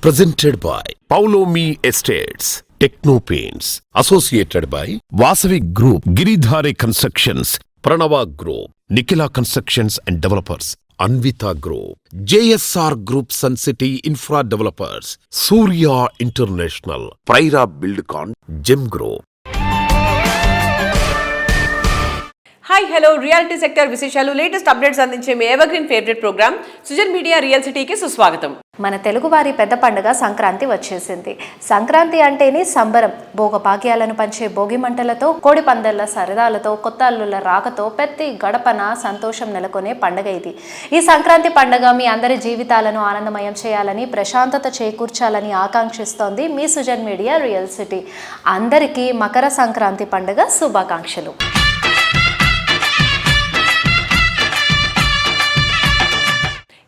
Presented by Paulomi Estates, Techno Paints, associated by Vasavi Group, Giridhare Constructions, Pranava Group, Nikhila Constructions and Developers, Anvita Group, JSR Group Sun City Infra Developers, Surya International, Praira Buildcon, Gem Group. Hi hello reality sector విశేషాలు latest updates అందించే మీ evergreen favourite programme Sujan media real సిటీకి సుస్వాగతం. మన తెలుగువారి పెద్ద పండుగ సంక్రాంతి వచ్చేసింది. సంక్రాంతి అంటేనే సంబరం. భోగభాగ్యాలను పంచే భోగి మంటలతో, కోడి పందాల సరదాలతో, కొత్త అల్లుల రాకతో ప్రతి గడపన సంతోషం నెలకొనే పండుగ ఇది. ఈ సంక్రాంతి పండుగ మీ అందరి జీవితాలను ఆనందమయం చేయాలని, ప్రశాంతత చేకూర్చాలని ఆకాంక్షిస్తోంది మీ సుజన్ మీడియా రియల్ సిటీ. అందరికీ మకర సంక్రాంతి పండుగ శుభాకాంక్షలు.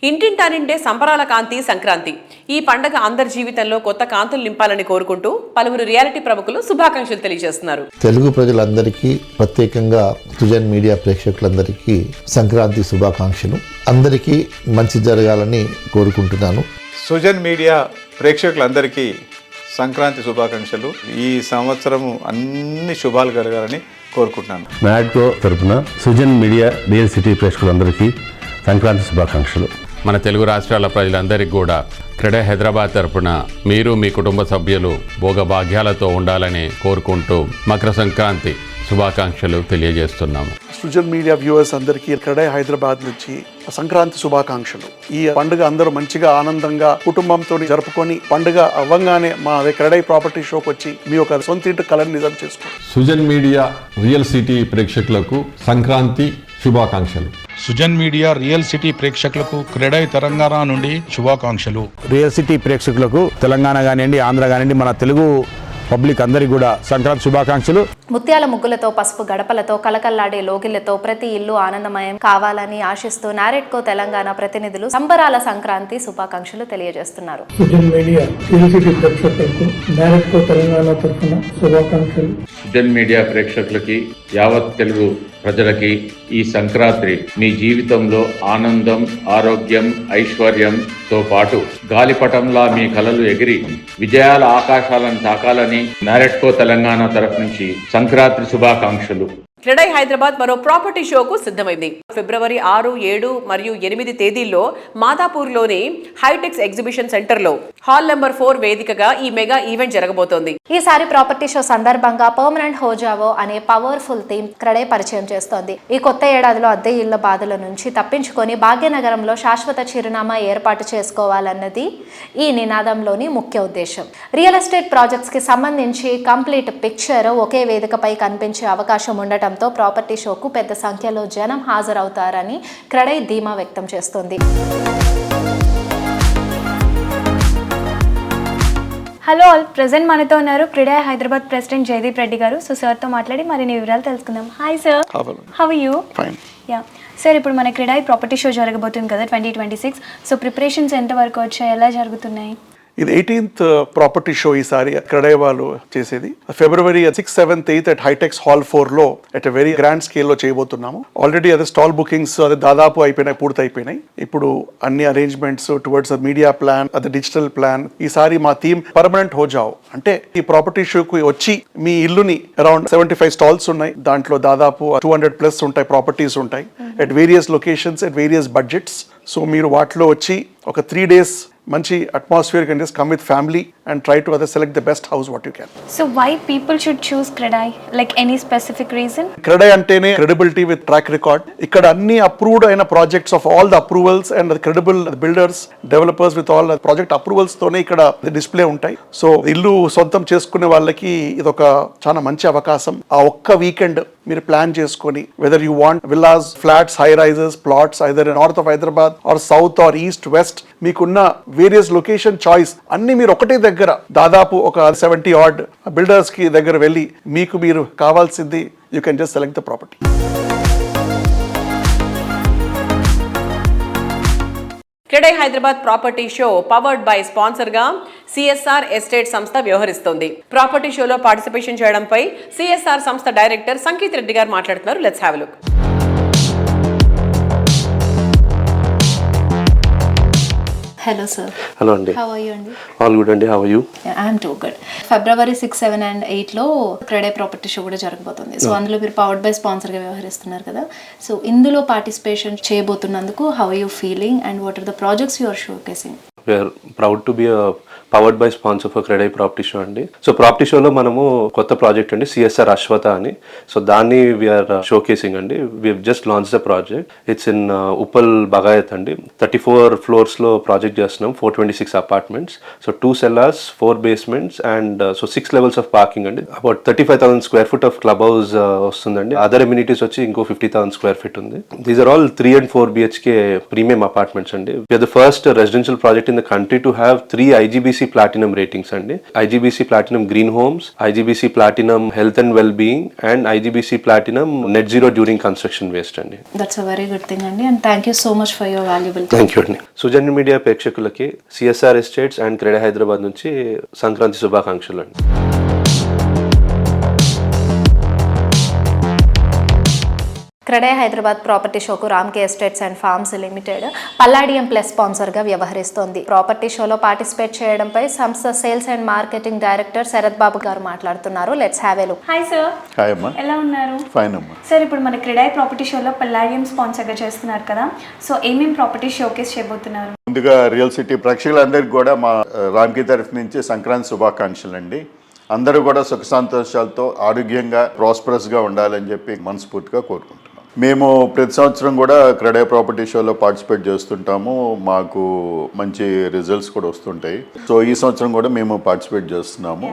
ఇంటింటా నిండే సంబరాల కాంతి సంక్రాంతి. ఈ పండగ అందరి జీవితంలో కొత్త కాంతులు నింపాలని కోరుకుంటూ పలువురు రియాలిటీ ప్రముఖులు శుభాకాంక్షలు తెలియజేస్తున్నారు. తెలుగు ప్రజలందరికీ, ప్రత్యేకంగా సుజన్ మీడియా ప్రేక్షకులందరికీ సంక్రాంతి శుభాకాంక్షలు. అందరికీ మంచి జరగాలని కోరుకుంటున్నాను. సుజన్ మీడియా ప్రేక్షకులందరికీ సంక్రాంతి శుభాకాంక్షలు. ఈ సంవత్సరము అన్ని శుభాలు కలగాలని కోరుకుంటున్నాను. నాడ్కో తరపున సుజన్ మీడియా రియల్ సిటీ ప్రేక్షకులందరికీ సంక్రాంతి శుభాకాంక్షలు. మన తెలుగు రాష్ట్రాల ప్రజలందరికీ కూడా క్రెడే హైదరాబాద్ తరపున మీరు మీ కుటుంబ సభ్యులు భోగభాగ్యాలతో ఉండాలని కోరుకుంటూ మకర సంక్రాంతి శుభాకాంక్షలు తెలియజేస్తున్నాము. సుజన్ మీడియా వ్యూవర్స్ అందరికీ క్రెడే హైదరాబాద్ నుంచి సంక్రాంతి శుభాకాంక్షలు. ఈ పండుగ అందరూ మంచిగా ఆనందంగా కుటుంబంతో జరుపుకొని పండుగ అవ్వంగానే మా క్రెడే ప్రాపర్టీ షోకి వచ్చి మీ ఒక సొంత ఇంటి కళని నిజం చేసుకోండి. సుజన్ మీడియా రియల్ సిటీ ప్రేక్షకులకు సంక్రాంతి శుభాకాంక్షలు. సుజన్ మీడియా రియల్ సిటీ ప్రేక్షకులకు క్రెడే తెలంగాణ నుండి శుభాకాంక్షలు. రియల్ సిటీ ప్రేక్షకులకు తెలంగాణ కానివ్వండి, ఆంధ్ర కానివ్వండి, మన తెలుగు పబ్లిక్ అందరికీ కూడా సంక్రాంతి శుభాకాంక్షలు. ముత్యాల ముగ్గులతో, పసుపు గడపలతో, కలకల్లాడే లోగిళ్లతో ప్రతి ఇల్లు ఆనందమయం కావాలని ఆశిస్తూ నారెడ్కో తెలంగాణ ప్రతినిధులు సంబరాల సంక్రాంతి శుభాకాంక్షలు తెలియజేస్తున్నారు. సుజన్ మీడియా ప్రేక్షకులకు నారెడ్కో తెలంగాణ తరఫున శుభాకాంక్షలు. సుజన్ మీడియా ప్రేక్షకులకి, యావత్ తెలుగు ప్రజలకి ఈ సంక్రాంతి మీ జీవితంలో ఆనందం, ఆరోగ్యం, ఐశ్వర్యంతో పాటు గాలిపటంలా మీ కలలు ఎగిరి విజయాల ఆకాశాలను తాకాలని నారెడ్కో తెలంగాణ తరఫు నుంచి సంక్రాంతి శుభాకాంక్షలు. క్రెడే హైదరాబాద్ మరో ప్రాపర్టీ షోకు సిద్ధమైంది. ఫిబ్రవరి 6, 7 మరియు 8 తేదీల్లో మాదాపూర్లోని హైటెక్స్ ఎగ్జిబిషన్ సెంటర్లో హాల్ నెంబర్ 4 వేదికగా ఈ మెగా ఈవెంట్ జరగబోతోంది. ఈసారి ప్రాపర్టీ షో సందర్భంగా పర్మనెంట్ హోజావో అనే పవర్ఫుల్ థీమ్ క్రెడే పరిచయం చేస్తోంది. ఈ కొత్త ఏడాదిలో అద్దె ఇళ్ల బాధల నుంచి తప్పించుకొని భాగ్యనగరంలో శాశ్వత చిరునామా ఏర్పాటు చేసుకోవాలన్నది ఈ నినాదంలోని ముఖ్య ఉద్దేశం. రియల్ ఎస్టేట్ ప్రాజెక్ట్స్ కి సంబంధించి కంప్లీట్ పిక్చర్ ఒకే వేదికపై కనిపించే అవకాశం ఉండటం ప్రాపర్టీ షోకు పెద్ద సంఖ్యలో జనం హాజరవుతారని క్రెడే ధీమా వ్యక్తం చేస్తోంది. హలో ఆల్, ప్రెజెంట్ మనతో ఉన్నారు క్రెడే హైదరాబాద్ ప్రెసిడెంట్ జయదీప్ రెడ్డి గారు. సో సార్తో మాట్లాడి మరిన్ని వివరాలు తెలుసుకుందాం. Hi sir, how are you? Fine. Ya sir, ఇప్పుడు మన క్రెడే ప్రాపర్టీ షో జరగబోతుంది కదా 2026. సో ప్రిపరేషన్స్ ఎంతవరకు వచ్చాయి, ఎలా జరుగుతున్నాయి? ఇది 18th ప్రాపర్టీ షో ఈసారి క్రెడే వాళ్ళు చేసేది. ఫిబ్రవరి 6, 7, 8 అట్ హైటెక్స్ హాల్ 4 లో అట్ వెరీ గ్రాండ్ స్కేల్ లో చేయబోతున్నాము. ఆల్రెడీ అదే స్టాల్ బుకింగ్స్ అదే దాదాపు అయిపోయినాయి, పూర్తి అయిపోయినాయి. ఇప్పుడు అన్ని అరేంజ్మెంట్స్ టువర్డ్స్ మీడియా ప్లాన్, అదే డిజిటల్ ప్లాన్. ఈసారి మా థీమ్ పర్మనెంట్ హోజావ్. అంటే ఈ ప్రాపర్టీ షోకి వచ్చి మీ ఇల్లుని అరౌండ్ 75 స్టాల్స్ ఉన్నాయి. దాంట్లో దాదాపు 200+ ఉంటాయి, ప్రాపర్టీస్ ఉంటాయి at various locations, at various budgets. So మీరు వాటిలో వచ్చి ఒక 3 days మంచి atmosphere can just come with family and try to select the best house what you can. So why people should choose CREDAI? Like any specific reason? CREDAI అంటేనే credibility with track record. ఇక్కడ అన్ని approved అయిన projects of all the approvals and credible builders, developers with all project approvals తోనే ఇక్కడ display ఉంటాయి. So ఇల్లు సొంతం చేసుకునే వాళ్ళకి ఇదొక చాలా మంచి అవకాశం. ఆ ఒక్క వీకెండ్ మీరు ప్లాన్ చేసుకొని whether you want villas, flats, high rises, plots either north of Hyderabad or south or east, west, మీకున్న వేరియస్ లొకేషన్ చాయిస్ అన్ని మీరు ఒకటే దగ్గర దాదాపు ఒక 70 odd బిల్డర్స్ కి దగ్గర వెళ్ళి మీకు మీరు కావాల్సింది you can just select the property. CREDAI Hyderabad property show powered by sponsor గా సిఎస్ఆర్ ఎస్టేట్ సంస్థ వ్యవహరిస్తోంది. ప్రాపర్టీ షోలో పార్టిసిపేషన్ చేయడంపై సిఎస్ఆర్ సంస్థ డైరెక్టర్ సంకేత్ రెడ్డి గారు మాట్లాడుతున్నారు. Let's have a look. Hello sir. Hello అండి. హౌ ఆర్ యు అండి? ఆల్ గుడ్ అండి. How are you? I'm too good. February 6, 7 and 8లో క్రెడే ప్రాపర్టీ షో కూడా జరగబోతుంది. సో అందులో మీరు పవర్డ్ బై స్పాన్సర్గా వ్యవహరిస్తున్నారు కదా. సో ఇందులో పార్టిసిపేషన్ చేయబోతున్నందుకు how are you feeling and what are the projects you are showcasing? We're proud to be powered by sponsor for CREDAI property show అండి. సో ప్రాపర్టీ షోలో మనము కొత్త ప్రాజెక్ట్ అండి, CSR అశ్వత అని. సో దాన్ని వీఆర్ షోకేసింగ్ అండి. We just launch the project. It's in Uppal Bagayath అండి. 34 floors project చేస్తున్నాం. 426 apartments. So 2 cellars, 4 basements and so 6 levels of parking అండి. About 35,000 square feet of club house వస్తుందండి. అదర్ ఎమ్యూనిటీస్ వచ్చి ఇంకో 50,000 square feet ఉంది. These are all 3 and 4 BHK premium apartments అండి. We're the first residential project in the country to have 3 IGBC Platinum ratings అండి. IGBC Platinum Green Homes, IGBC Platinum Health and Well-being and IGBC Platinum Net Zero during construction waste అండి. That's a very good thing అండి, and thank you so much for your valuable time. Thank you అండి. Sujan media ప్రేక్షకులకి CSR estates and CREDAI Hyderabad నుంచి సంక్రాంతి శుభాకాంక్షలు అండి. CREDAI Hyderabad property షోకు Ramky estates and farms limited palladium plus స్పాన్సర్గా వ్యవహరిస్తోంది. ప్రాపర్టీ షోలో పార్టిసిపేట్ చేయడంపై సంస్థ sales and marketing director Sharath Babu garu మాట్లాడుతున్నారు. Let's have a look. Hi sir. Hi అమ్మా. ఎలా ఉన్నారు? ఫైన్ అమ్మా. సార్, ఇప్పుడు మన క్రెడే ప్రాపర్టీ షోలో పల్లాడియం స్పాన్సర్గా చేస్తున్నారు కదా. సో ఏమేమి ప్రాపర్టీ షోకేస్ చేయబోతున్నారు? ముందుగా రియల్ సిటీ ప్రేక్షకులందరికీ కూడా మా రామ్కి తరఫు నుంచి సంక్రాంతి శుభాకాంక్షలు అండి. అందరూ కూడా సుఖ సంతోషాలతో ఆరోగ్యంగా ప్రాస్పరస్గా ఉండాలని చెప్పి మనస్ఫూర్తిగా కోరుకుంటున్నాం. మేము ప్రతి సంవత్సరం కూడా క్రెడే ప్రాపర్టీ షోలో పార్టిసిపేట్ చేస్తుంటాము. మాకు మంచి రిజల్ట్స్ కూడా వస్తుంటాయి. సో ఈ సంవత్సరం కూడా మేము పార్టిసిపేట్ చేస్తున్నాము.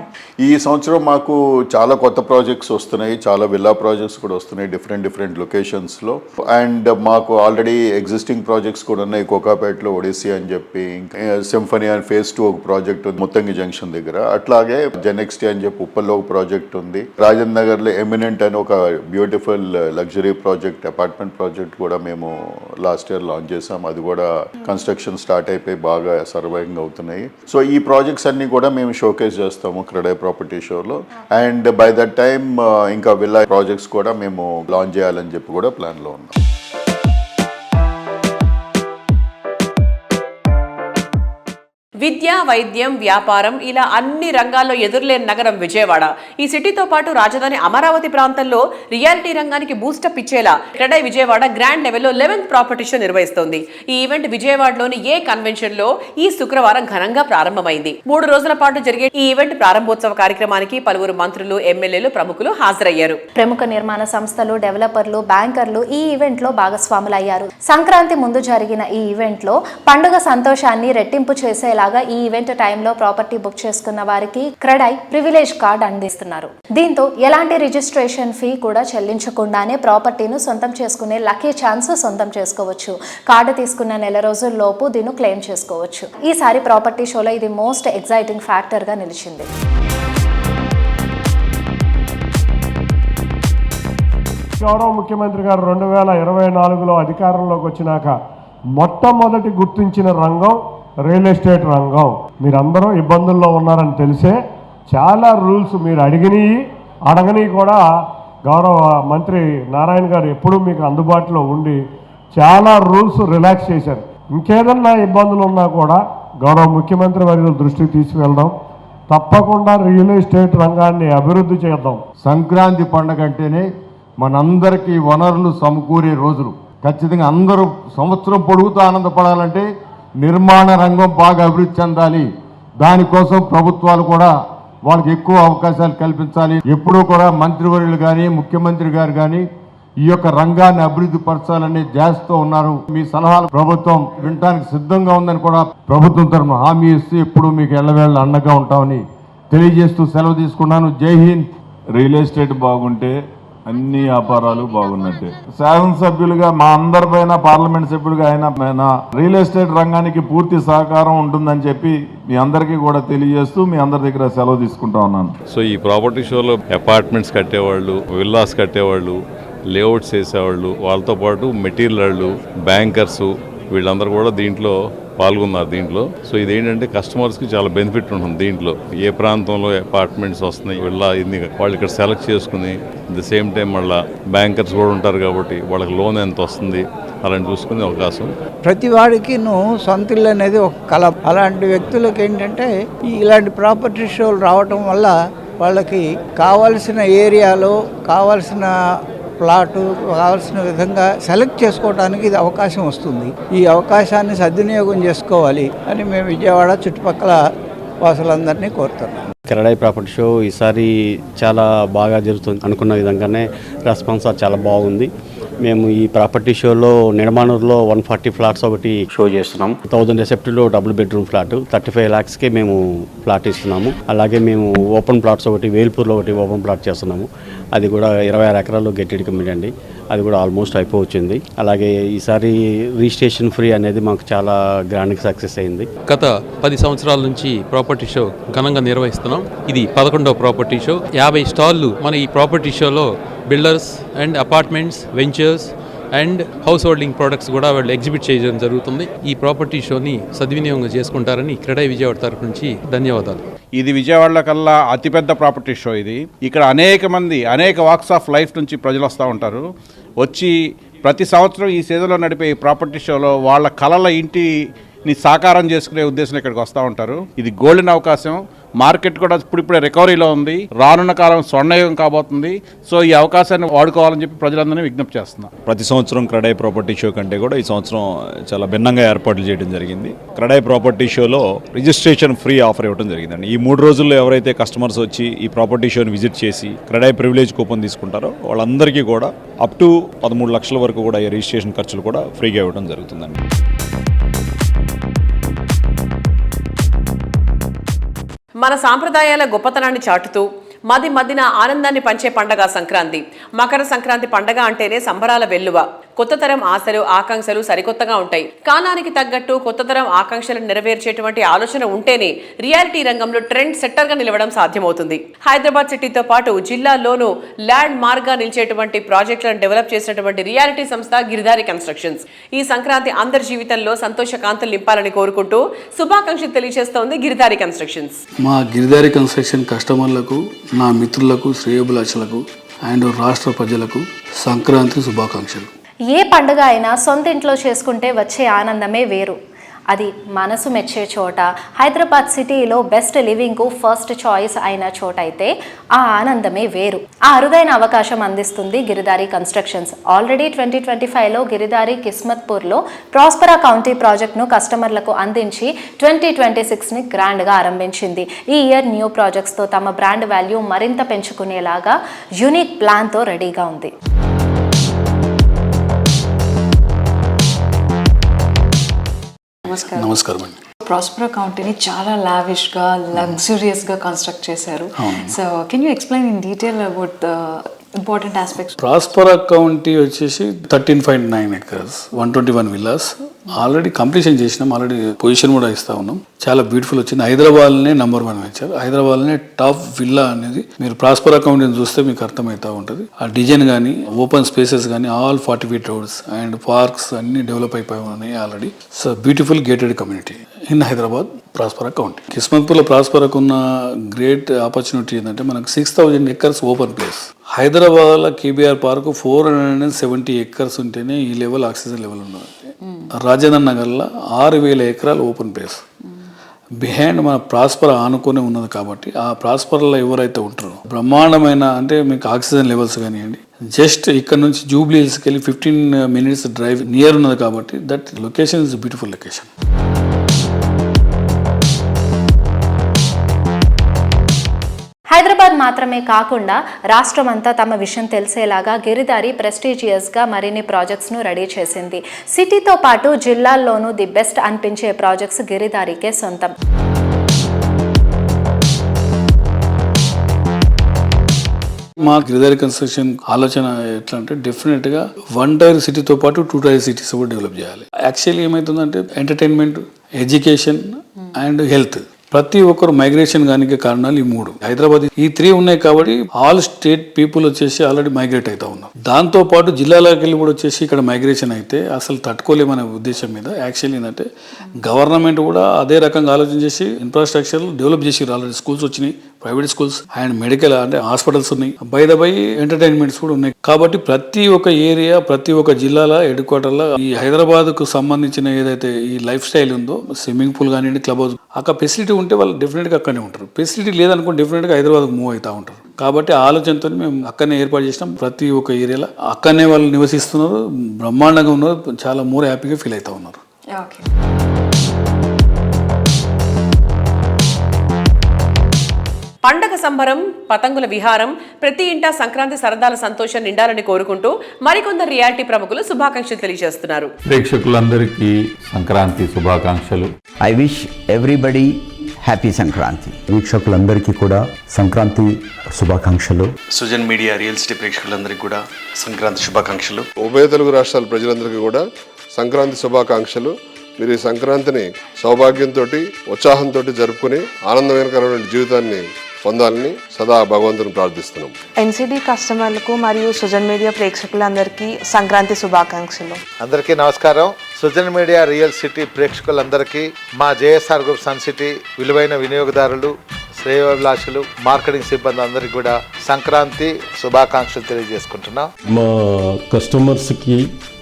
ఈ సంవత్సరం మాకు చాలా కొత్త ప్రాజెక్ట్స్ వస్తున్నాయి, చాలా విల్లా ప్రాజెక్ట్స్ కూడా వస్తున్నాయి డిఫరెంట్ లొకేషన్స్లో. అండ్ మాకు ఆల్రెడీ ఎగ్జిస్టింగ్ ప్రాజెక్ట్స్ కూడా ఉన్నాయి. కోకాపేటలో ఒడిస్సీ అని చెప్పి, సింఫనీ అండ్ phase 2 ఒక ప్రాజెక్ట్ ఉంది ముత్తంగి జంక్షన్ దగ్గర. అట్లాగే జెనెక్స్టీ అని చెప్పి ఉప్పల్లో ఒక ప్రాజెక్ట్ ఉంది. రాజేంద్ర నగర్లో ఎమినెంట్ అని ఒక beautiful luxury project, apartment project కూడా మేము లాస్ట్ ఇయర్ లాంచ్ చేసాం. అది కూడా కన్స్ట్రక్షన్ స్టార్ట్ అయిపోయి బాగా సర్వైవింగ్ అవుతున్నాయి. సో ఈ ప్రాజెక్ట్స్ అన్ని కూడా మేము షోకేస్ చేస్తాము క్రెడే ప్రాపర్టీ షోలో. అండ్ బై దట్ టైమ్ ఇంకా విల్లా ప్రాజెక్ట్స్ కూడా మేము లాంచ్ చేయాలని చెప్పి కూడా ప్లాన్లో ఉన్నాం. విద్య, వైద్యం, వ్యాపారం ఇలా అన్ని రంగాల్లో ఎదురులేని నగరం విజయవాడ. ఈ సిటీతో పాటు రాజధాని అమరావతి ప్రాంతంలో రియాలిటీ రంగానికి బూస్టప్ ఇచ్చేలా క్రెడే విజయవాడ గ్రాండ్ లెవెల్లో 11th ప్రాపర్టీ షో నిర్వహిస్తోంది. ఈ ఈవెంట్ విజయవాడలోని ఏ కన్వెన్షన్ లో ఈ శుక్రవారం ఘనంగా ప్రారంభమైంది. 3 రోజుల పాటు జరిగే ఈ ఈవెంట్ ప్రారంభోత్సవ కార్యక్రమానికి పలువురు మంత్రులు, ఎమ్మెల్యేలు, ప్రముఖులు హాజరయ్యారు. ప్రముఖ నిర్మాణ సంస్థలు, డెవలపర్లు, బ్యాంకర్లు ఈ ఈవెంట్ లో భాగస్వాములయ్యారు. సంక్రాంతి ముందు జరిగిన ఈ ఈవెంట్ లో పండుగ సంతోషాన్ని రెట్టింపు చేసేలా ఈ ఈవెంట్ టైంలో ప్రాపర్టీ బుక్ చేసుకున్న వారికి క్రెడే ప్రివిలేజ్ కార్డ్ అందిస్తున్నారు. దీంతో ఎలాంటి రిజిస్ట్రేషన్ ఫీ కూడా చెల్లించకుండానే ప్రాపర్టీను సొంతం చేసుకునే లక్కీ ఛాన్స్ సొంతం చేసుకోవచ్చు. కార్డు తీసుకున్న నెల రోజుల్లోపు దీన్ని క్లెయిమ్ చేసుకోవచ్చు. ఈసారి ప్రాపర్టీ షోలో ఇది మోస్ట్ ఎగ్జైటింగ్ ఫ్యాక్టర్ గా నిలిచింది. గౌరవ ముఖ్యమంత్రి గారు 2024లో అధికారంలోకి వచ్చినాక మొట్టమొదటి గుర్తించిన రంగం రియల్ ఎస్టేట్ రంగం. మీరందరూ ఇబ్బందుల్లో ఉన్నారని తెలిసే చాలా రూల్స్ మీరు అడగని కూడా గౌరవ మంత్రి నారాయణ గారు ఎప్పుడూ మీకు అందుబాటులో ఉండి చాలా రూల్స్ రిలాక్స్ చేశారు. ఇంకేదన్నా ఇబ్బందులు ఉన్నా కూడా గౌరవ ముఖ్యమంత్రి వర్యుల దృష్టికి తీసుకువెళ్దాం. తప్పకుండా రియల్ ఎస్టేట్ రంగాన్ని అభివృద్ధి చేద్దాం. సంక్రాంతి పండుగ అంటేనే మనందరికీ వనరులు సమకూరే రోజులు. ఖచ్చితంగా అందరూ సంవత్సరం పొడుగుతూ ఆనందపడాలంటే నిర్మాణ రంగం బాగా అభివృద్ధి చెందాలి. దానికోసం ప్రభుత్వాలు కూడా వాళ్ళకి ఎక్కువ అవకాశాలు కల్పించాలి. ఎప్పుడూ కూడా మంత్రివర్యులు కానీ ముఖ్యమంత్రి గారు కానీ ఈ యొక్క రంగాన్ని అభివృద్ధి పరచాలని చేస్తూ ఉన్నారు. మీ సలహాలు ప్రభుత్వం వినడానికి సిద్ధంగా ఉందని కూడా ప్రభుత్వం తరఫున హామీ ఇస్తూ ఎప్పుడూ మీకు ఎల్లవేళ అండగా ఉంటామని తెలియజేస్తూ సెలవు తీసుకున్నాను. జై హింద్. రియల్ ఎస్టేట్ బాగుంటే అన్ని వ్యాపారాలు బాగున్నట్టే. శాసనసభ్యులుగా మా అందరిపైన, పార్లమెంట్ సభ్యులుగా ఆయన రియల్ ఎస్టేట్ రంగానికి పూర్తి సహకారం ఉంటుందని చెప్పి మీ అందరికీ కూడా తెలియజేస్తూ మీ అందరి దగ్గర సెలవు తీసుకుంటా ఉన్నాను. సో ఈ ప్రాపర్టీ షోలో అపార్ట్మెంట్స్ కట్టేవాళ్ళు, విల్లాస్ కట్టేవాళ్ళు, లేఅవుట్స్ వేసేవాళ్ళు, వాళ్ళతో పాటు మెటీరియల్ వాళ్ళు, బ్యాంకర్సు, వీళ్ళందరూ కూడా దీంట్లో పాల్గొన్నారు దీంట్లో. సో ఇదేంటంటే కస్టమర్స్కి చాలా బెనిఫిట్ ఉంటుంది దీంట్లో. ఏ ప్రాంతంలో అపార్ట్మెంట్స్ వస్తున్నాయి వాళ్ళు ఇక్కడ సెలెక్ట్ చేసుకుని ది సేమ్ టైం మళ్ళీ బ్యాంకర్స్ కూడా ఉంటారు కాబట్టి వాళ్ళకి లోన్ ఎంత వస్తుంది అలాంటి చూసుకునే అవకాశం. ప్రతి వాడికి సొంత ఇల్లు అనేది ఒక కళ. అలాంటి వ్యక్తులకు ఏంటంటే ఇలాంటి ప్రాపర్టీ షోలు రావటం వల్ల వాళ్ళకి కావాల్సిన ఏరియాలో కావాల్సిన ప్లాటు కావాల్సిన విధంగా సెలెక్ట్ చేసుకోవడానికి ఇది అవకాశం వస్తుంది. ఈ అవకాశాన్ని సద్వినియోగం చేసుకోవాలి అని మేము విజయవాడ చుట్టుపక్కల వాసులందరినీ కోరుతున్నాం. కిరడాయి ప్రాపర్టీ షో ఈసారి చాలా బాగా జరుగుతుంది. అనుకున్న విధంగానే రెస్పాన్స్ చాలా బాగుంది. మేము ఈ ప్రాపర్టీ షోలో నిడమానూరులో 140 ఫ్లాట్స్ ఒకటి షో చేస్తున్నాం. 1000 రెసెప్టీలో డబుల్ బెడ్రూమ్ ఫ్లాట్ 35 lakhsకి మేము ఫ్లాట్ ఇస్తున్నాము. అలాగే మేము ఓపెన్ ప్లాట్స్ ఒకటి వేల్పూర్లో ఒకటి ఓపెన్ ప్లాట్ చేస్తున్నాము. అది కూడా 26 ఎకరాలు గెటెడ్ కమ్యూనిటీ అండి. అది కూడా ఆల్మోస్ట్ అయిపోవచ్చింది. అలాగే ఈసారి రిజిస్ట్రేషన్ ఫ్రీ అనేది మాకు చాలా గ్రాండ్గా సక్సెస్ అయింది. గత 10 సంవత్సరాల నుంచి ప్రాపర్టీ షో ఘనంగా నిర్వహిస్తున్నాం. ఇది 11వ ప్రాపర్టీ షో. 50 స్టాళ్ళు మన ఈ ప్రాపర్టీ షోలో builders and apartments, ventures and house holding products కూడా వాళ్ళు ఎగ్జిబిట్ చేయడం జరుగుతుంది. ఈ ప్రాపర్టీ షోని సద్వినియోగం చేసుకుంటారని క్రెడై విజయవాడ తరఫు నుంచి ధన్యవాదాలు. ఇది విజయవాడలో కల్లా అతిపెద్ద ప్రాపర్టీ షో ఇది. ఇక్కడ అనేక వాక్స్ ఆఫ్ లైఫ్ నుంచి ప్రజలు వస్తూ ఉంటారు. వచ్చి ప్రతి సంవత్సరం ఈ సీజన్లో నడిపే ఈ ప్రాపర్టీ షోలో వాళ్ళ కళల ఇంటిని సాకారం చేసుకునే ఉద్దేశం ఇక్కడికి వస్తూ ఉంటారు. ఇది గోల్డెన్ అవకాశం. మార్కెట్ కూడా ఇప్పుడిప్పుడే రికవరీలో ఉంది. రానున్న కాలం స్వర్ణయుగం కాబోతుంది. సో ఈ అవకాశాన్ని వాడుకోవాలని చెప్పి ప్రజలందరినీ విజ్ఞప్తి చేస్తున్నాం. ప్రతి సంవత్సరం క్రెడై ప్రాపర్టీ షో కంటే కూడా ఈ సంవత్సరం చాలా భిన్నంగా ఏర్పాట్లు చేయడం జరిగింది. క్రెడై ప్రాపర్టీ షోలో రిజిస్ట్రేషన్ ఫ్రీ ఆఫర్ ఇవ్వడం జరిగిందండి. ఈ 3 రోజుల్లో ఎవరైతే కస్టమర్స్ వచ్చి ఈ ప్రాపర్టీ షోని విజిట్ చేసి క్రెడై ప్రివిలేజ్ కూపన్ తీసుకుంటారో వాళ్ళందరికీ కూడా అప్ టు 13 లక్షల వరకు కూడా ఈ రిజిస్ట్రేషన్ ఖర్చులు కూడా ఫ్రీగా ఇవ్వడం జరుగుతుందండి. మన సాంప్రదాయాల గొప్పతనాన్ని చాటుతూ మదిన ఆనందాన్ని పంచే పండగ సంక్రాంతి. మకర సంక్రాంతి పండగ అంటేనే సంబరాల వెల్లువ. కొత్త తరం ఆశలు, ఆకాంక్షలు సరికొత్తగా ఉంటాయి. కాలానికి తగ్గట్టు కొత్త తరం ఆకాంక్షలను నెరవేర్చేటువంటి ఆలోచన ఉంటేనే రియాలిటీ రంగంలో ట్రెండ్ సెట్టర్ గా నిలవడం సాధ్యమవుతుంది. హైదరాబాద్ సిటీతో పాటు జిల్లాల్లోనూ ల్యాండ్ మార్క్ గా నిలిచేటువంటి ప్రాజెక్టులను డెవలప్ చేసినటువంటి రియాలిటీ సంస్థ గిరిధారి కన్స్ట్రక్షన్స్. ఈ సంక్రాంతి అందరి జీవితంలో సంతోష కాంతులు నింపాలని కోరుకుంటూ శుభాకాంక్షలు తెలియజేస్తోంది గిరిధారి కన్స్ట్రక్షన్స్. మా గిరిధారి కన్స్ట్రక్షన్ కస్టమర్లకు, నా మిత్రులకు, శ్రేయోభిలాషులకు అండ్ రాష్ట్ర ప్రజలకు సంక్రాంతి శుభాకాంక్షలు. ఏ పండుగ అయినా సొంత ఇంట్లో చేసుకుంటే వచ్చే ఆనందమే వేరు. అది మనసు మెచ్చే చోట, హైదరాబాద్ సిటీలో బెస్ట్ లివింగ్కు ఫస్ట్ చాయిస్ అయిన చోట అయితే ఆ ఆనందమే వేరు. ఆ అరుదైన అవకాశం అందిస్తుంది గిరిధారి కన్స్ట్రక్షన్స్. ఆల్రెడీ 2025లో గిరిధారి కిస్మత్పూర్లో ప్రాస్పరా కౌంటీ ప్రాజెక్ట్ను కస్టమర్లకు అందించి 2026ని గ్రాండ్గా ఆరంభించింది. ఈ ఇయర్ న్యూ ప్రాజెక్ట్స్తో తమ బ్రాండ్ వాల్యూ మరింత పెంచుకునేలాగా యూనిక్ ప్లాన్తో రెడీగా ఉంది. నమస్కారం అండి. ప్రాస్పరా కౌంటీని చాలా లావిష్గా, లగ్జూరియస్గా కన్స్ట్రక్ట్ చేశారు. So can you explain in detail about the important aspects? ప్రాస్పరా county వచ్చేసి 13.9 acres, 121 villas. ఆల్రెడీ కంప్లీషన్ చేసినాం. ఆల్రెడీ పొజిషన్ కూడా ఇస్తా ఉన్నాం. చాలా బ్యూటిఫుల్ వచ్చింది. హైదరాబాద్లోనే నంబర్ 1 వచ్చారు. హైదరాబాద్లోనే టాప్ విల్లా అనేది మీరు ప్రాస్పరా కౌంటీని చూస్తే మీకు అర్థమవుతూ ఉంటుంది. ఆ డిజైన్ కానీ, ఓపెన్ స్పేసెస్ కానీ, all 40 feet roads and parks అన్ని డెవలప్ అయిపోయి ఉన్నాయి already. So beautiful gated community in Hyderabad Prospera county. కిస్మత్పూర్లో ప్రాస్పరాకు ఉన్న గ్రేట్ ఆపర్చునిటీ ఏంటంటే మనకు 6000 acres ఓపెన్ ప్లేస్. హైదరాబాద్లో కేబీఆర్ పార్క్ 470 acres ఉంటేనే ఈ లెవెల్ ఆక్సిజన్ లెవెల్ ఉన్నది. రాజేంద్ర నగర్లో 6000 acres ఓపెన్ ప్లేస్. బిహైండ్ మన ప్రాస్పరా ఆనుకొని ఉన్నది కాబట్టి ఆ ప్రాస్పరాలో ఎవరైతే ఉంటారో బ్రహ్మాండమైన, అంటే మీకు ఆక్సిజన్ లెవెల్స్ కానివ్వండి, జస్ట్ ఇక్కడ నుంచి జూబ్లీ హిల్స్కి వెళ్ళి 15 minutes డ్రైవ్ నియర్ ఉన్నది కాబట్టి that location is beautiful location. Hyderabad మాత్రమే కాకుండా రాష్ట్రమంతా తమ విషయం తెలిసేలాగా గిరిధారి ప్రెస్టీజియస్గా మరిన్ని ప్రాజెక్ట్స్ను రెడీ చేసింది. సిటీతో పాటు జిల్లాల్లోనూ ది బెస్ట్ అనిపించే ప్రాజెక్ట్స్ గిరిధారికే సొంతం. మా గిరిధారి కన్స్ట్రక్షన్ ఆలోచన ఎట్లా అంటే డెఫినెట్గా 1 tier సిటీతో పాటు 2 tier cities కూడా డెవలప్ చేయాలి. యాక్చువల్లీ ఏమవుతుందంటే ఎంటర్టైన్మెంట్, ఎడ్యుకేషన్ అండ్ హెల్త్ ప్రతి ఒక్కరు మైగ్రేషన్ కానికే కారణాలు ఈ 3. హైదరాబాద్ ఈ 3 ఉన్నాయి కాబట్టి ఆల్ స్టేట్ పీపుల్ వచ్చేసి ఆల్రెడీ మైగ్రేట్ అవుతా ఉన్నారు. దాంతో పాటు జిల్లాలకు వెళ్ళి కూడా వచ్చేసి ఇక్కడ మైగ్రేషన్ అయితే అసలు తట్టుకోలేమనే ఉద్దేశం మీద యాక్చువల్లీ ఏంటంటే గవర్నమెంట్ కూడా అదే రకంగా ఆలోచన చేసి ఇన్ఫ్రాస్ట్రక్చర్ డెవలప్ చేసి ఆల్రెడీ స్కూల్స్ వచ్చినాయి, ప్రైవేట్ స్కూల్స్ అండ్ మెడికల్ అంటే హాస్పిటల్స్ ఉన్నాయి, బై ఎంటర్టైన్మెంట్స్ కూడా ఉన్నాయి. కాబట్టి ప్రతి ఒక్క ఏరియా ప్రతి ఒక్క జిల్లాల హెడ్ క్వార్టర్లో ఈ హైదరాబాద్ కు సంబంధించిన ఏదైతే ఈ లైఫ్ స్టైల్ ఉందో స్విమ్మింగ్ పూల్ కానివ్వండి, క్లబ్ హౌస్, అక్కడ ఫెసిలిటీ ఉంటే వాళ్ళు డెఫినెట్గా అక్కడనే ఉంటారు. ఫెసిలిటీ లేదనుకో డెఫినెట్గా హైదరాబాద్కు మూవ్ అవుతూ ఉంటారు. కాబట్టి ఆ ఆలోచనతో మేము అక్కడనే ఏర్పాటు చేసినాం. ప్రతి ఒక్క ఏరియాలో అక్కడనే వాళ్ళు నివసిస్తున్నారు, బ్రహ్మాండంగా ఉన్నారు, చాలా మోర్ హ్యాపీగా ఫీల్ అవుతూ ఉన్నారు. పండగ సంబరం, పతంగుల విహారం, ప్రతి ఇంటా సంక్రాంతి సరదాల సంతోషం నిండాలని కోరుకుంటూ మరికొందరు రియాలిటీ ప్రముఖులు శుభాకాంక్షలు తెలియజేస్తున్నారు. ప్రేక్షకులందరికీ సంక్రాంతి శుభాకాంక్షలు. I wish everybody happy Sankranti. వీక్షకులందరికీ కూడా సంక్రాంతి శుభాకాంక్షలు. సుజన్ మీడియా రియల్ ఎస్టేట్ ప్రేక్షకులందరికీ కూడా సంక్రాంతి శుభాకాంక్షలు. ఉభయ తెలుగు రాష్ట్రాల ప్రజలందరికీ కూడా సంక్రాంతి శుభాకాంక్షలు. మీరు ఈ సంక్రాంతిని సౌభాగ్యంతో ఉత్సాహంతో జరుపుకుని ఆనందకరమైన జీవితాన్ని పొందాలని సదా భగవంతుని ప్రార్థిస్తున్నాం. ఎన్సిడి కస్టమర్లకు మరియు సుజన్ మీడియా ప్రేక్షకులందరికీ సంక్రాంతి శుభాకాంక్షలు. అందరికీ నమస్కారం. సుజన్ మీడియా రియల్ సిటీ ప్రేక్షకులందరికీ మా జేఎస్ఆర్ గ్రూప్ సన్ సిటీ విలువైన వినియోగదారులు, శ్రేయోభిలాషులు, మార్కెటింగ్ సిబ్బంది అందరికీ కూడా సంక్రాంతి శుభాకాంక్షలు తెలియజేసుకుంటున్నాం. మా కస్టమర్స్కి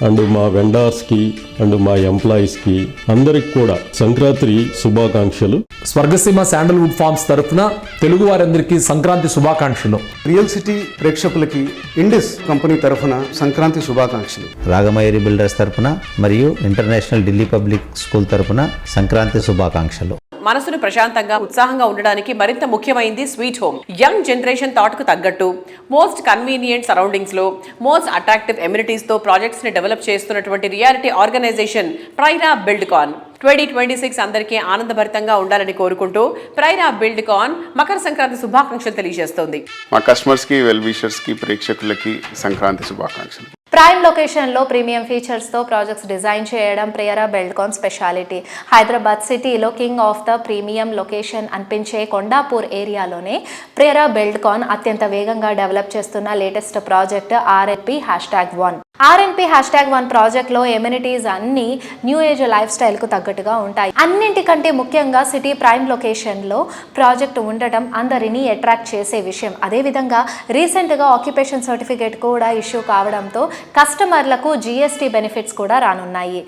అండ్ మా వెండర్స్కి అండ్ మా ఎంప్లాయీస్కి అందరికి కూడా సంక్రాంతి శుభాకాంక్షలు. స్వర్గసీమ శాండల్వుడ్ ఫార్మ్స్ తరఫున తెలుగు వారందరికీ సంక్రాంతి శుభాకాంక్షలు. రియల్ సిటీ ప్రేక్షకులకి ఇండిస్ కంపెనీ తరఫున సంక్రాంతి శుభాకాంక్షలు. రాగమయూరి బిల్డర్స్ తరఫున మరియు ఇంటర్నేషనల్ ఢిల్లీ పబ్లిక్ స్కూల్ తరఫున సంక్రాంతి శుభాకాంక్షలు. మనసును ప్రశాంతంగా ఉత్సాహంగా ఉండడానికి మరింత ముఖ్యమైంది sweet home. Young generation thought కు తగ్గట్టు మోస్ట్ కన్వీనియంట్ సరౌండింగ్స్ లో మోస్ట్ అట్రాక్టివ్ ఎమ్యూనిటీస్ తో ప్రాజెక్ట్స్ ని డెవలప్ చేస్తున్నటువంటి రియాలిటీ ఆర్గనైజేషన్ ప్రైరా బిల్డ్కాన్. 2026 అందరికీ ఆనందభరితంగా ఉండాలని కోరుకుంటూ ప్రైరా బిల్డ్కాన్ మకర సంక్రాంతి శుభాకాంక్షలు తెలియజేస్తోంది. మా కస్టమర్స్కి, వెల్ విషర్స్కి, ప్రేక్షకులకి సంక్రాంతి శుభాకాంక్షలు. ప్రైమ్ లొకేషన్లో ప్రీమియం ఫీచర్స్తో ప్రాజెక్ట్స్ డిజైన్ చేయడం ప్రియరా బిల్డ్కాన్ స్పెషాలిటీ. హైదరాబాద్ సిటీలో king of the premium location అనిపించే కొండాపూర్ ఏరియాలోనే ప్రియరా బిల్డ్కాన్ అత్యంత వేగంగా డెవలప్ చేస్తున్న లేటెస్ట్ ప్రాజెక్ట్ RNP#1. RNP#1 ప్రాజెక్ట్లో ఎమ్యూనిటీస్ అన్ని న్యూ ఏజ్ లైఫ్ స్టైల్కు తగ్గట్టుగా ఉంటాయి. అన్నింటికంటే ముఖ్యంగా సిటీ ప్రైమ్ లొకేషన్లో ప్రాజెక్ట్ ఉండటం అందరినీ అట్రాక్ట్ చేసే విషయం. అదేవిధంగా రీసెంట్గా ఆక్యుపేషన్ సర్టిఫికేట్ కూడా ఇష్యూ కావడంతో కస్టమర్లకు GST బెనిఫిట్స్ కూడా రానున్నాయి.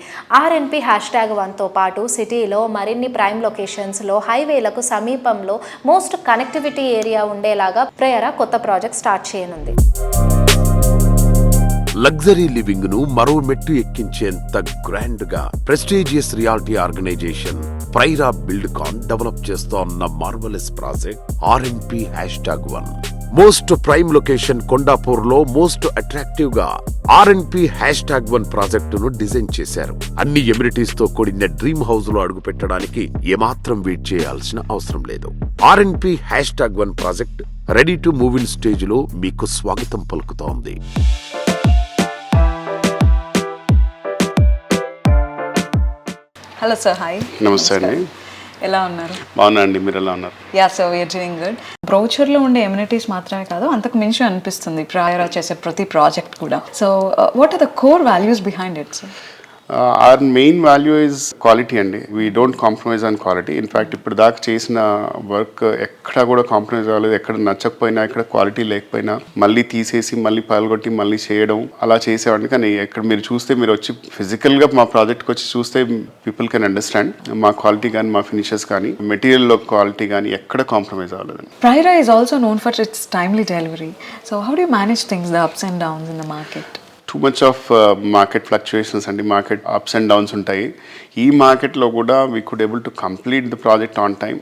RNP#1తో పాటు సిటీలో మరిన్ని ప్రైమ్ లొకేషన్స్లో హైవేలకు సమీపంలో మోస్ట్ కనెక్టివిటీ ఏరియా ఉండేలాగా ప్రియరా కొత్త ప్రాజెక్ట్ స్టార్ట్ చేయనుంది. లగ్జరీ లివింగ్ ను మరో మెట్టు ఎక్కించేంత గ్రాండ్ గా prestigious reality organisation Praira Buildcon develop చేస్తోన్న marvellous project RNP#1. Most prime location Kondapur లో మోస్ట్ అట్రాక్టివ్ గా RNP#1 ప్రాజెక్టును డిజైన్ చేశారు. అన్ని ఎమ్యూనిటీస్ తో కూడిన డ్రీమ్ హౌస్ లో అడుగు పెట్టడానికి ఏమాత్రం వెయిట్ చేయాల్సిన అవసరం లేదు. RNP#1 project ready to move in stage లో మీకు స్వాగతం పలుకుతోంది. Hello sir, hi. నమస్తే అండి. ఎలా ఉన్నారు? బాగున్నా అండి, మీరు ఎలా ఉన్నారు? Yeah sir, we are doing good. బ్రౌచర్లో ఉండే ఎమ్యూనిటీస్ మాత్రమే కాదు, అంతకు మించి అనిపిస్తుంది ప్రైరా చేసే ప్రతి ప్రాజెక్ట్ కూడా. So what are the core values behind it sir? Our main value is quality అండి. We don't compromise on quality. In fact ఇప్పుడు దాకా చేసిన వర్క్ ఎక్కడ కూడా కాంప్రమైజ్ అవ్వలేదు. ఎక్కడ నచ్చకపోయినా, ఎక్కడ క్వాలిటీ లేకపోయినా మళ్ళీ తీసేసి మళ్ళీ పగలగొట్టి మళ్ళీ చేయడం అలా చేసేవాడిని. కానీ ఎక్కడ మీరు చూస్తే, మీరు వచ్చి ఫిజికల్గా మా ప్రాజెక్ట్కి వచ్చి చూస్తే పీపుల్ కెన్ అండర్స్టాండ్ మా క్వాలిటీ కానీ, మా ఫినిషెస్ కానీ, మెటీరియల్లో క్వాలిటీ కానీ ఎక్కడ కాంప్రమైజ్ అవ్వలేదు. Praira is also known for its timely delivery. So how do you manage things, the ups and downs in the market? Too much of market fluctuations అండి. Market ups and downs ఉంటాయి. ఈ మార్కెట్లో కూడా we could able to complete the project on time,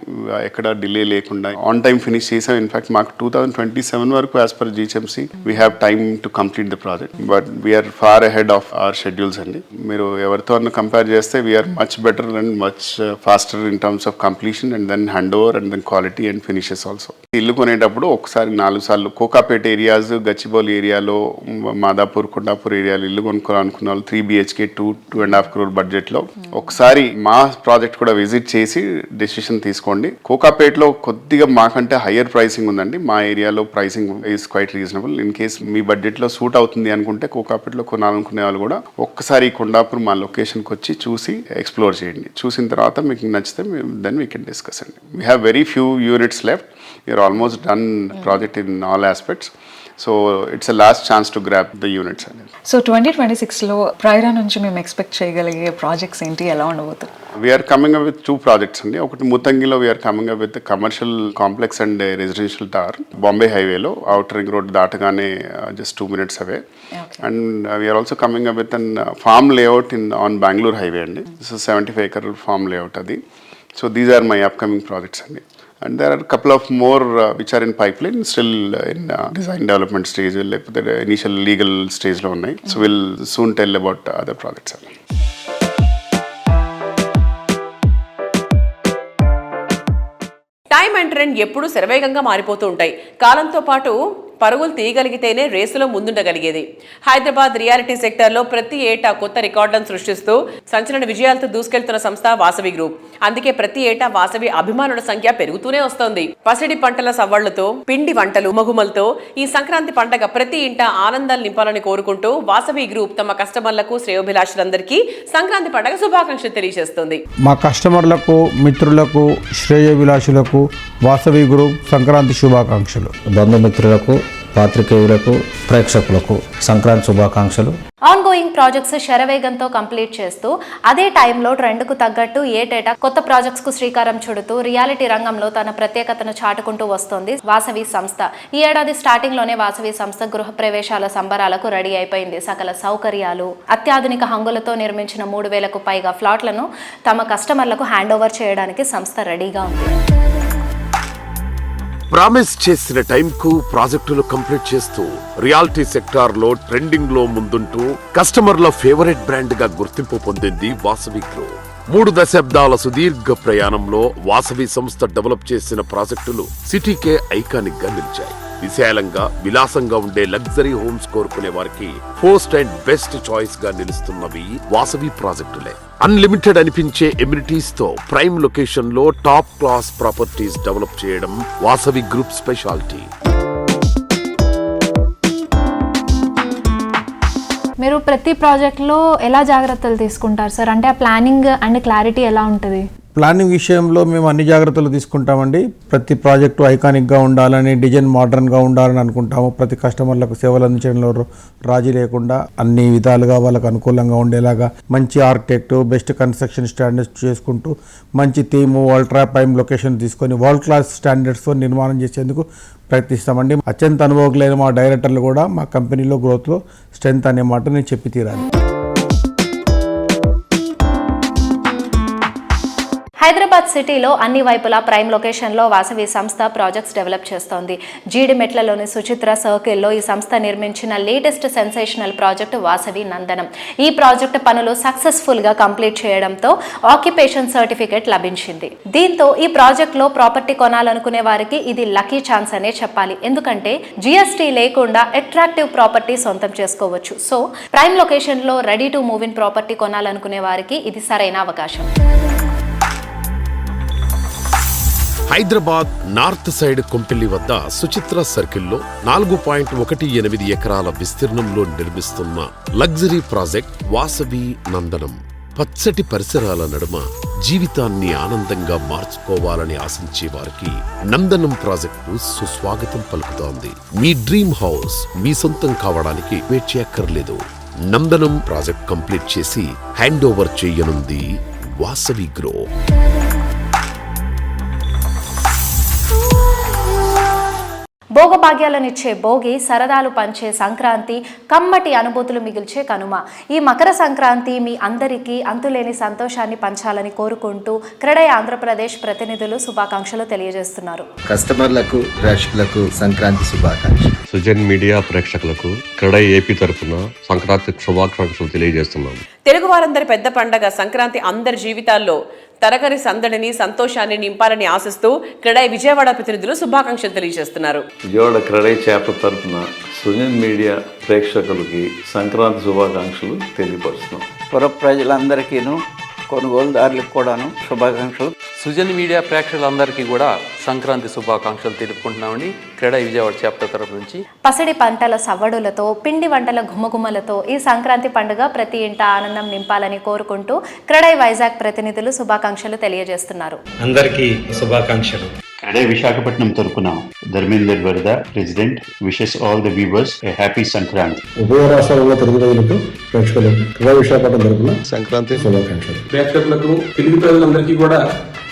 ఎక్కడ delay లేకుండా on time finish చేసాం. In fact మాకు 2027 వరకు as per GHMC we have time to complete the project, but we are far ahead of our schedules అండి. మీరు ఎవరితో అన్న compare చేస్తే we're much better and much faster in terms of completion and then hand over and then quality and finishes also. ఇల్లు కొనేటప్పుడు ఒకసారి 4 సార్లు Kokapet areas, Gachibowli ఏరియాలో, మాదాపూర్, కొండాపూర్ కొండాపూర్ ఏరియాలో ఇల్లు కొనుక్కోవాలనుకున్న వాళ్ళు 3 BHK 2.5 crore బడ్జెట్లో ఒకసారి మా ప్రాజెక్ట్ కూడా విజిట్ చేసి డెసిషన్ తీసుకోండి. కోకాపేటలో కొద్దిగా మాకంటే హయ్యర్ ప్రైసింగ్ ఉందండి. మా ఏరియాలో pricing is quite reasonable. In case మీ బడ్జెట్లో సూట్ అవుతుంది అనుకుంటే కోకాపేటలో కొనాలనుకునే వాళ్ళు కూడా ఒక్కసారి కొండాపూర్ మా లొకేషన్కి వచ్చి చూసి ఎక్స్ప్లోర్ చేయండి. చూసిన తర్వాత మీకు నచ్చితే దెన్ వీ కెన్ డిస్కస్ అండి. We have very few units left. You are almost done project in all aspects. So it's a last chance to grab the units అనేది. సో 2026లో ప్రైరా నుంచి మేము ఎక్స్పెక్ట్ చేయగలిగే ప్రాజెక్ట్స్ ఏంటి, ఎలా ఉండబోతుంది? We are coming up with 2 projects అండి. ఒకటి ముత్తంగిలో we are coming up with commercial complex and residential tower Bombay హైవేలో అవుటర్ రింగ్ రోడ్ దాటగానే just 2 minutes away. And we are also coming up with an farm layout on Bengaluru highway అండి. This is 75 acre farm layout అది. So these are my upcoming projects అండి. And there are a couple of more which are in pipeline, still in design development stage, లేకపోతే initial legal stage లో ఉన్నాయి. So we'll soon tell about other projects. Time and trend ఎప్పుడూ శరవేగంగా మారిపోతూ ఉంటాయి. కాలంతో పాటు పరుగులు తీయగలిగితేనే రేసులో ముందుండగలిగేది. హైదరాబాద్ రియాలిటీ సెక్టర్లో ప్రతి ఏటా కొత్త రికార్డులను సృష్టిస్తూ సంచలన విజయాలతో దూసుకెళ్తున్న సంస్థ వాసవి గ్రూప్. అందుకే ప్రతి ఏటా వాసవి అభిమానుల సంఖ్య పెరుగుతూనే వస్తోంది. పసిడి పంటల సవ్వళ్లతో, పిండి వంటలు, మగుమలతో ఈ సంక్రాంతి పండగ ప్రతి ఇంట ఆనందాలు నింపాలని కోరుకుంటూ వాసవి గ్రూప్ తమ కస్టమర్లకు, శ్రేయోభిలాషులందరికీ సంక్రాంతి పండగ శుభాకాంక్షలు తెలియజేస్తుంది. మా కస్టమర్లకు, మిత్రులకు, శ్రేయోభిలాషులకు వాసవి గ్రూప్ సంక్రాంతి శుభాకాంక్షలు. బంధుమిత్రులకు, పాత్రికేయులకు, ప్రేక్షకులకు సంక్రాంతి శుభాకాంక్షలు. ఆన్ గోయింగ్ ప్రాజెక్ట్స్ శరవేగంతో కంప్లీట్ చేస్తూ అదే టైంలో ట్రెండ్కు తగ్గట్టు ఏటేటా కొత్త ప్రాజెక్ట్స్కు శ్రీకారం చుడుతూ రియాలిటీ రంగంలో తన ప్రత్యేకతను చాటుకుంటూ వస్తోంది వాసవి సంస్థ. ఈ ఏడాది స్టార్టింగ్లోనే వాసవి సంస్థ గృహ ప్రవేశాల సంబరాలకు రెడీ అయిపోయింది. సకల సౌకర్యాలు, అత్యాధునిక హంగులతో నిర్మించిన 3,000కు పైగా ఫ్లాట్లను తమ కస్టమర్లకు హ్యాండ్ ఓవర్ చేయడానికి సంస్థ రెడీగా ఉంది. ప్రామిస్ చేసిన టైంకు ప్రాజెక్టులు కంప్లీట్ చేస్తూ రియాలిటీ సెక్టార్ లో ట్రెండింగ్ లో ముందుంటూ కస్టమర్ల ఫేవరెట్ బ్రాండ్ గా గుర్తింపు పొందింది వాసవి గ్రూప్. 3 దశాబ్దాల సుదీర్ఘ ప్రయాణంలో వాసవి సంస్థ డెవలప్ చేసిన ప్రాజెక్టులు సిటీకే ఐకానిక్ గా నిలిచాయి. విశాలంగా, విలాసంగా ఉండే లగ్జరీ హోమ్స్ కోరుకునే వారికి ఫస్ట్ అండ్ బెస్ట్ చాయిస్ గా నిలుస్తున్నవి వాసవి ప్రాజెక్టులే. అన్లిమిటెడ్ అనిపించే ఎమ్యూనిటీస్ తో ప్రైమ్ లొకేషన్ లో టాప్ క్లాస్ ప్రాపర్టీస్ డెవలప్ చేయడం వాసవి గ్రూప్ స్పెషాలిటీ. మీరు ప్రతి ప్రాజెక్ట్లో ఎలా జాగ్రత్తలు తీసుకుంటారు సార్? అంటే ఆ ప్లానింగ్ అండ్ క్లారిటీ ఎలా ఉంటుంది? ప్లానింగ్ విషయంలో మేము అన్ని జాగ్రత్తలు తీసుకుంటామండి. ప్రతి ప్రాజెక్టు ఐకానిక్గా ఉండాలని, డిజైన్ మోడర్న్గా ఉండాలని అనుకుంటాము. ప్రతి కస్టమర్లకు సేవలు అందించడంలో రాజీ లేకుండా అన్ని విధాలుగా వాళ్ళకు అనుకూలంగా ఉండేలాగా మంచి ఆర్కిటెక్ట్, బెస్ట్ కన్స్ట్రక్షన్ స్టాండర్డ్స్ చేసుకుంటూ మంచి థీము, అల్ట్రా ప్రైమ్ లొకేషన్ తీసుకొని వరల్డ్ క్లాస్ స్టాండర్డ్స్తో నిర్మాణం చేసేందుకు ప్రయత్నిస్తామండి. అత్యంత అనుభవజ్ఞులైన మా డైరెక్టర్లు కూడా మా కంపెనీలో గ్రోత్లో స్ట్రెంత్ అనే మాట నేను చెప్పి తీరాలి. హైదరాబాద్ సిటీలో అన్ని వైపులా ప్రైమ్ లొకేషన్లో వాసవి సంస్థ ప్రాజెక్ట్స్ డెవలప్ చేస్తోంది. జీడిమెట్లలోని సుచిత్ర సర్కిల్లో ఈ సంస్థ నిర్మించిన లేటెస్ట్ సెన్సేషనల్ ప్రాజెక్ట్ వాసవి నందనం. ఈ ప్రాజెక్ట్ పనులు సక్సెస్ఫుల్గా కంప్లీట్ చేయడంతో ఆక్యుపేషన్ సర్టిఫికేట్ లభించింది. దీంతో ఈ ప్రాజెక్ట్లో ప్రాపర్టీ కొనాలనుకునే వారికి ఇది లక్కీ ఛాన్స్ అనే చెప్పాలి. ఎందుకంటే జిఎస్టీ లేకుండా అట్రాక్టివ్ ప్రాపర్టీ సొంతం చేసుకోవచ్చు. సో ప్రైమ్ లొకేషన్లో ready to move in property కొనాలనుకునే వారికి ఇది సరైన అవకాశం. హైదరాబాద్ నార్త్ సైడ్ కొంపెల్లి వద్ద సుచిత్ర సర్కిల్లో 4.18 ఎకరాల విస్తీర్ణంలో నిర్మిస్తున్న లగ్జరీ ప్రాజెక్ట్ వాసవి నందనం. పచ్చటి పరిసరాల నడుమ జీవితాన్ని ఆనందంగా మార్చుకోవాలని ఆశించే వారికి నందనం ప్రాజెక్టు సుస్వాగతం పలుకుతోంది. మీ డ్రీమ్ హౌస్ మీ సొంతం కావడానికి వెయిట్ చేయక్కర్లేదు. నందనం ప్రాజెక్ట్ కంప్లీట్ చేసి హ్యాండ్ ఓవర్ చేయనుంది వాసవి గ్రూప్. భోగభాగ్యాలనిచ్చే భోగి, సరదాలు పంచే సంక్రాంతి, కమ్మటి అనుభూతులు మిగిల్చే కనుమ. ఈ మకర సంక్రాంతి మీ అందరికీ అంతులేని సంతోషాన్ని పంచాలని కోరుకుంటూ క్రెడై ఆంధ్రప్రదేశ్ ప్రతినిధులు శుభాకాంక్షలు తెలియజేస్తున్నారు. కస్టమర్లకు, ప్రేక్షకులకు సంక్రాంతి శుభాకాంక్షలు. సుజన్ మీడియా ప్రేక్షకులకు క్రెడై ఏపీ తరఫున సంక్రాంతి శుభాకాంక్షలు తెలియజేస్తున్నాము. తెలుగు వారందరి పెద్ద పండగ సంక్రాంతి అందరి జీవితాల్లో తరగని సందడిని సంతోషాన్ని నింపాలని ఆశిస్తూ క్రెడై విజయవాడ ప్రతినిధులు శుభాకాంక్షలు తెలియజేస్తున్నారు. విజయవాడ క్రెడై చాప్టర్ తరఫున సృజన్ మీడియా ప్రేక్షకులకి సంక్రాంతి శుభాకాంక్షలు తెలియపరుస్తున్నాం. పుర ప్రజలందరికీను కొనుగోలుదారులకు కూడాను శుభాకాంక్షలు. సుజన్ మీడియా ప్రేక్షకులందరికీ కూడా సంక్రాంతి శుభాకాంక్షలు తెలుపుకుంటున్నామండి క్రెడై విజయవాడ చాప్టర్ తరఫు నుంచి. పసిడి పంటల సవ్వడులతో పిండి వంటల గుమ్మగుమ్మలతో ఈ సంక్రాంతి పండుగ ప్రతి ఇంట ఆనందం నింపాలని కోరుకుంటూ క్రెడై వైజాగ్ ప్రతినిధులు శుభాకాంక్షలు తెలియజేస్తున్నారు. అందరికీ శుభాకాంక్షలు. క్రెడై విశాఖపట్నం తరపున ధర్మేందర్ వరద president wishes all the viewers A happy Sankranti. ఉభయ రాష్ట్రాలలో తెలుగు ప్రజలకు ప్రేక్షకులకు క్రెడై విశాఖపట్నం తరపున సంక్రాంతి శుభాకాంక్షలు. ప్రేక్షకులకు తెలుగు ప్రజలందరికీ కూడా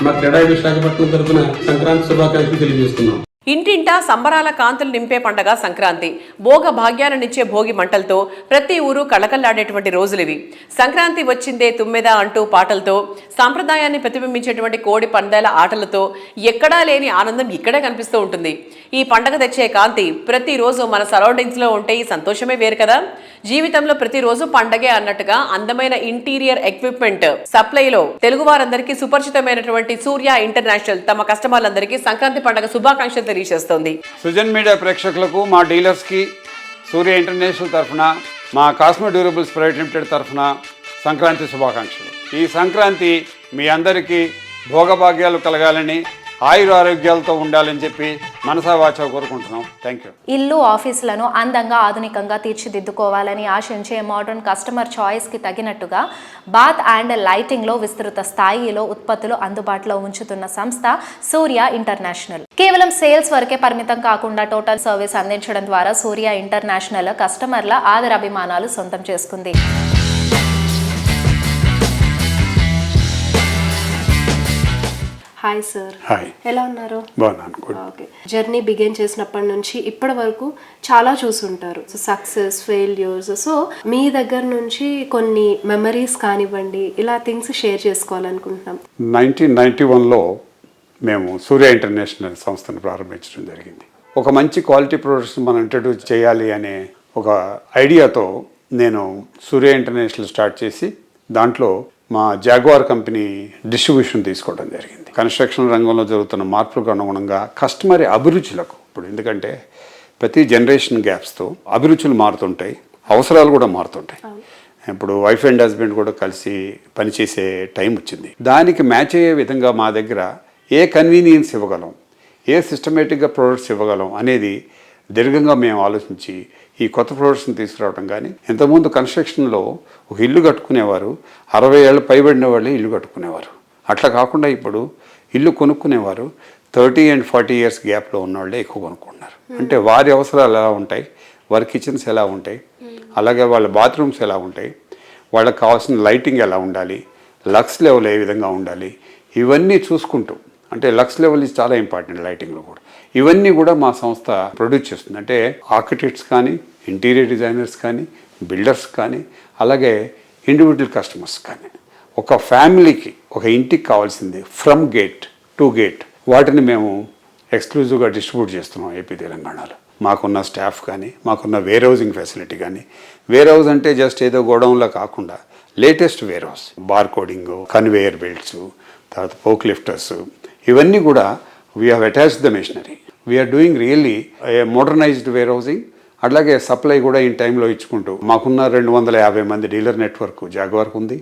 మా క్రెడై విశాఖపట్నం తరపున సంక్రాంతి శుభాకాంక్షలు తెలియజేస్తున్నాం. ఇంటింటా సంబరాల కాంతులు నింపే పండగ సంక్రాంతి. భోగ భాగ్యాలనిచ్చే భోగి మంటలతో ప్రతి ఊరు కళకళ్లాడేటువంటి రోజులివి. సంక్రాంతి వచ్చిందే తుమ్మెద అంటూ పాటలతో, సాంప్రదాయాన్ని ప్రతిబింబించేటువంటి కోడి పందాల ఆటలతో ఎక్కడా లేని ఆనందం ఇక్కడే కనిపిస్తూ ఉంటుంది. ఈ పండగ తెచ్చే కాంతి ప్రతిరోజు మన సరౌండింగ్స్ లో ఉంటే ఈ సంతోషమే వేరు కదా. జీవితంలో ప్రతిరోజు పండగే అన్నట్టుగా అందమైన ఇంటీరియర్ ఎక్విప్మెంట్ సప్లైలో తెలుగు వారందరికీ సుపరిచితమైనటువంటి సూర్య ఇంటర్నేషనల్ తమ కస్టమర్లందరికీ సంక్రాంతి పండగ శుభాకాంక్షలు తెలియజేస్తోంది. సుజన్ మీడియా ప్రేక్షకులకు, మా డీలర్స్కి సూర్య ఇంటర్నేషనల్ తరఫున, మా కాస్మో డ్యూరబుల్స్ ప్రైవేట్ లిమిటెడ్ తరఫున సంక్రాంతి శుభాకాంక్షలు. ఈ సంక్రాంతి మీ అందరికీ భోగభాగ్యాలు కలగాలని, ఆయుర ఆరోగ్యాలతో ఉండాలని చెప్పి మనసా వాచా కోరుకుంటున్నాం. Thank you. ఇల్లు ఆఫీసులను అందంగా ఆధునికంగా తీర్చిదిద్దుకోవాలని ఆశించే మోడర్న్ కస్టమర్ చాయిస్కి తగినట్టుగా బాత్ అండ్ లైటింగ్లో విస్తృత స్థాయిలో ఉత్పత్తులు అందుబాటులో ఉంచుతున్న సంస్థ సూర్య ఇంటర్నేషనల్. కేవలం సేల్స్ వరకే పరిమితం కాకుండా టోటల్ సర్వీస్ అందించడం ద్వారా సూర్య ఇంటర్నేషనల్ కస్టమర్ల ఆదరాభిమానాలు సొంతం చేసుకుంది. Hi sir. హాయ్. ఎలా ఉన్నారు? బాగున్నాను. ఓకే. జర్నీ బిగిన్ చేసినప్పటి నుంచి ఇప్పటి వరకు చాలా చూసుంటారు, సక్సెస్, ఫెయిల్యూర్స్. సో మీ దగ్గర నుంచి కొన్ని మెమరీస్ కానివ్వండి, ఇలా థింగ్స్ షేర్ చేసుకోవాలనుకుంటున్నాం. 1991లో మేము సూర్య ఇంటర్నేషనల్ సంస్థను ప్రారంభించడం జరిగింది. ఒక మంచి క్వాలిటీ ప్రొడక్ట్స్ మనం ఇంట్రడ్యూస్ చేయాలి అనే ఒక ఐడియాతో నేను సూర్య ఇంటర్నేషనల్ స్టార్ట్ చేసి దాంట్లో మా జాగ్వార్ కంపెనీ డిస్ట్రిబ్యూషన్ తీసుకోవడం జరిగింది. కన్స్ట్రక్షన్ రంగంలో జరుగుతున్న మార్పులకు అనుగుణంగా కస్టమర్ అభిరుచులకు, ఇప్పుడు ఎందుకంటే ప్రతి జనరేషన్ గ్యాప్స్తో అభిరుచులు మారుతుంటాయి, అవసరాలు కూడా మారుతుంటాయి. ఇప్పుడు వైఫ్ అండ్ హస్బెండ్ కూడా కలిసి పనిచేసే టైం వచ్చింది. దానికి మ్యాచ్ అయ్యే విధంగా మా దగ్గర ఏ కన్వీనియన్స్ ఇవ్వగలం, ఏ సిస్టమేటిక్గా ప్రొడక్ట్స్ ఇవ్వగలం అనేది దీర్ఘంగా మేము ఆలోచించి ఈ కొత్త ప్రొడక్ట్స్ని తీసుకురావడం. కానీ ఇంతకుముందు కన్స్ట్రక్షన్లో ఒక ఇల్లు కట్టుకునేవారు 60 ఏళ్ళు పైబడిన వాళ్ళే ఇల్లు కట్టుకునేవారు. అట్లా కాకుండా ఇప్పుడు ఇల్లు కొనుక్కునేవారు 30 and 40 years గ్యాప్లో ఉన్నవాళ్ళే ఎక్కువ కొనుక్కుంటున్నారు. అంటే వారి అవసరాలు ఎలా ఉంటాయి, వారి కిచెన్స్ ఎలా ఉంటాయి, అలాగే వాళ్ళ బాత్రూమ్స్ ఎలా ఉంటాయి, వాళ్ళకి కావాల్సిన లైటింగ్ ఎలా ఉండాలి, లక్స్ లెవెల్ ఏ విధంగా ఉండాలి, ఇవన్నీ చూసుకుంటూ, అంటే లక్స్ లెవెల్ ఇది చాలా ఇంపార్టెంట్ లైటింగ్లో కూడా. ఇవన్నీ కూడా మా సంస్థ ప్రొడ్యూస్ చేస్తుంది. అంటే ఆర్కిటెక్ట్స్ కానీ, ఇంటీరియర్ డిజైనర్స్ కానీ, బిల్డర్స్ కానీ, అలాగే ఇండివిజువల్ కస్టమర్స్ కానీ, ఒక ఫ్యామిలీకి, ఒక ఇంటికి కావాల్సింది ఫ్రమ్ గేట్ టు గేట్, వాటిని మేము ఎక్స్క్లూజివ్గా డిస్ట్రిబ్యూట్ చేస్తున్నాం ఏపీ తెలంగాణలో. మాకున్న స్టాఫ్ కానీ, మాకున్న వేర్ హౌసింగ్ ఫెసిలిటీ కానీ, వేర్ హౌస్ అంటే జస్ట్ ఏదో గోడౌన్లో కాకుండా latest warehouse, bar coding, conveyor belts, తర్వాత పోక్ లిఫ్టర్స్, ఇవన్నీ కూడా we have attached the machinery. We're doing really a modernized warehousing. అట్లాగే సప్లై కూడా ఈ టైంలో ఇచ్చుకుంటూ మాకున్న 250 మంది డీలర్ నెట్వర్క్ జాగ్వార్కు ఉంది.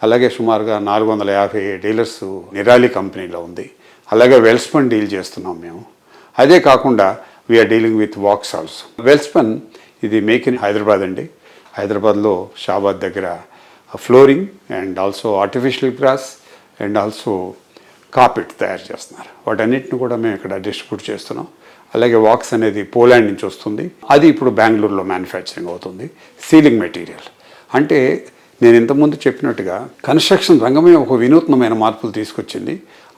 అలాగే సుమారుగా 450 డీలర్స్ నిరాలి కంపెనీలో ఉంది. అలాగే వెల్స్పన్ డీల్ చేస్తున్నాం మేము. అదే కాకుండా we're dealing with wax also. Welspun ఇది మేక్ ఇన్ హైదరాబాద్ అండి. హైదరాబాద్లో షాబాద్ దగ్గర flooring and also artificial grass and also carpet తయారు చేస్తున్నారు. వాటన్నిటిని కూడా మేము ఇక్కడ డిస్ట్రిబ్యూట్ చేస్తున్నాం. అలాగే వాక్స్ అనేది పోలాండ్ నుంచి వస్తుంది, అది ఇప్పుడు బెంగళూరులో మ్యానుఫ్యాక్చరింగ్ అవుతుంది. సీలింగ్ మెటీరియల్ అంటే నేను ఇంతకుముందు చెప్పినట్టుగా కన్స్ట్రక్షన్ రంగమే ఒక వినూత్నమైన మార్పులు తీసుకొచ్చింది.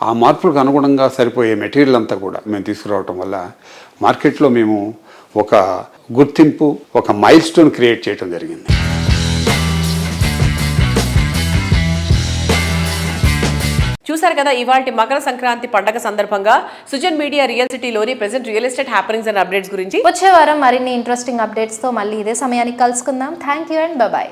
ఆ మార్పులకు అనుగుణంగా సరిపోయే మెటీరియల్ అంతా కూడా మేము తీసుకురావటం వల్ల మార్కెట్లో మేము ఒక గుర్తింపు, ఒక మైల్ స్టోన్ క్రియేట్ చేయడం జరిగింది. చూసారు కదా ఇవాల్టి మకర సంక్రాంతి పండగ సందర్భంగా సుజన్ మీడియా రియల్ సిటీలోని present real estate happenings and updates గురించి. వచ్చే వారం మరిన్ని ఇంట్రెస్టింగ్ అప్డేట్స్ తో మళ్ళీ ఇదే సమయానికి కలుసుకుందాం. Thank you and bye.